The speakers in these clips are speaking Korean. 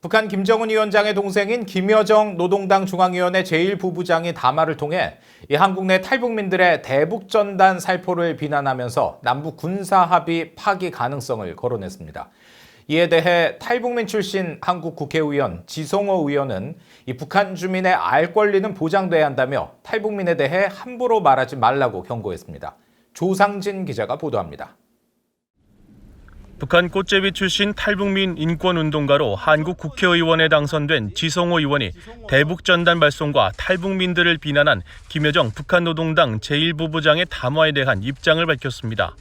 북한 김정은 위원장의 동생인 김여정 노동당 중앙위원회 제1부부장이 담화를 통해 이 한국 내 탈북민들의 대북전단 살포를 비난하면서 남북 군사합의 파기 가능성을 거론했습니다. 이에 대해 탈북민 출신 한국 국회의원 지성호 의원은 이 북한 주민의 알 권리는 보장돼야 한다며 탈북민에 대해 함부로 말하지 말라고 경고했습니다. 조상진 기자가 보도합니다. 북한 꽃제비 출신 탈북민 인권운동가로 한국 국회의원에 당선된 지성호 의원이 대북전단 발송과 탈북민들을 비난한 김여정 북한 노동당 제1부부장의 담화에 대한 입장을 밝혔습니다.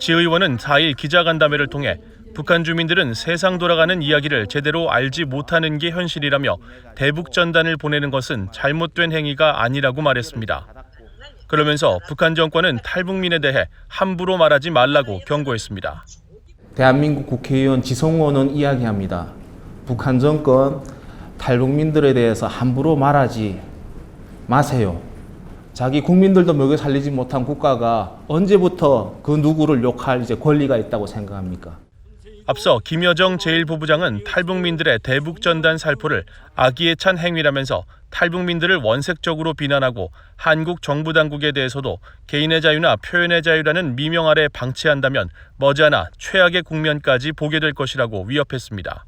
지 의원은 4일 기자간담회를 통해 북한 주민들은 세상 돌아가는 이야기를 제대로 알지 못하는 게 현실이라며 대북전단을 보내는 것은 잘못된 행위가 아니라고 말했습니다. 그러면서 북한 정권은 탈북민에 대해 함부로 말하지 말라고 경고했습니다. 대한민국 국회의원 지성호는 이야기합니다. 북한 정권 탈북민들에 대해서 함부로 말하지 마세요. 자기 국민들도 먹여 살리지 못한 국가가 언제부터 그 누구를 욕할 권리가 있다고 생각합니까? 앞서 김여정 제1부부장은 탈북민들의 대북전단 살포를 악의에 찬 행위라면서 탈북민들을 원색적으로 비난하고 한국 정부 당국에 대해서도 개인의 자유나 표현의 자유라는 미명 아래 방치한다면 머지않아 최악의 국면까지 보게 될 것이라고 위협했습니다.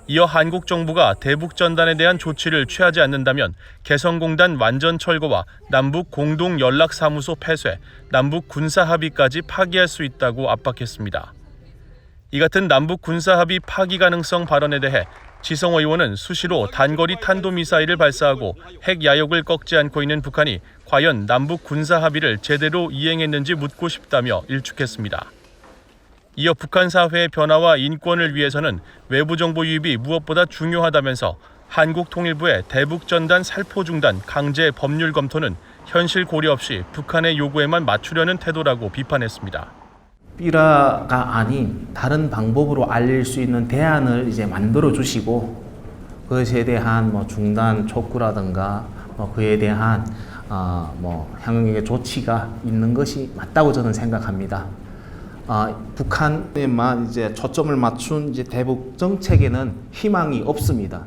이어 한국 정부가 대북전단에 대한 조치를 취하지 않는다면 개성공단 완전 철거와 남북 공동연락사무소 폐쇄, 남북 군사합의까지 파기할 수 있다고 압박했습니다. 이 같은 남북 군사합의 파기 가능성 발언에 대해 지성호 의원은 수시로 단거리 탄도미사일을 발사하고 핵 야욕을 꺾지 않고 있는 북한이 과연 남북 군사합의를 제대로 이행했는지 묻고 싶다며 일축했습니다. 이어 북한 사회의 변화와 인권을 위해서는 외부 정보 유입이 무엇보다 중요하다면서 한국통일부의 대북전단 살포 중단 강제 법률 검토는 현실 고려 없이 북한의 요구에만 맞추려는 태도라고 비판했습니다. 삐라가 아닌 다른 방법으로 알릴 수 있는 대안을 만들어 주시고 그것에 대한 중단 촉구라든가 그에 대한 향후의 조치가 있는 것이 맞다고 저는 생각합니다. 북한에만 초점을 맞춘 대북 정책에는 희망이 없습니다.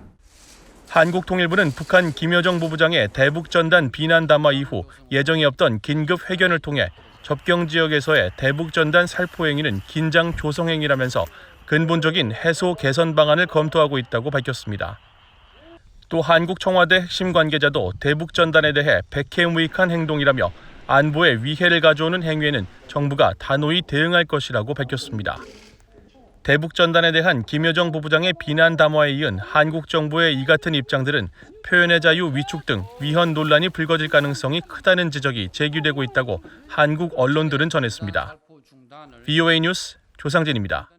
한국통일부는 북한 김여정 부부장의 대북전단 비난 담화 이후 예정이 없던 긴급 회견을 통해 접경 지역에서의 대북전단 살포 행위는 긴장 조성 행위라면서 근본적인 해소 개선 방안을 검토하고 있다고 밝혔습니다. 또 한국 청와대 핵심 관계자도 대북전단에 대해 백해무익한 행동이라며 안보에 위해를 가져오는 행위에는 정부가 단호히 대응할 것이라고 밝혔습니다. 대북전단에 대한 김여정 부부장의 비난 담화에 이은 한국 정부의 이 같은 입장들은 표현의 자유 위축 등 위헌 논란이 불거질 가능성이 크다는 지적이 제기되고 있다고 한국 언론들은 전했습니다. VOA 뉴스 조상진입니다.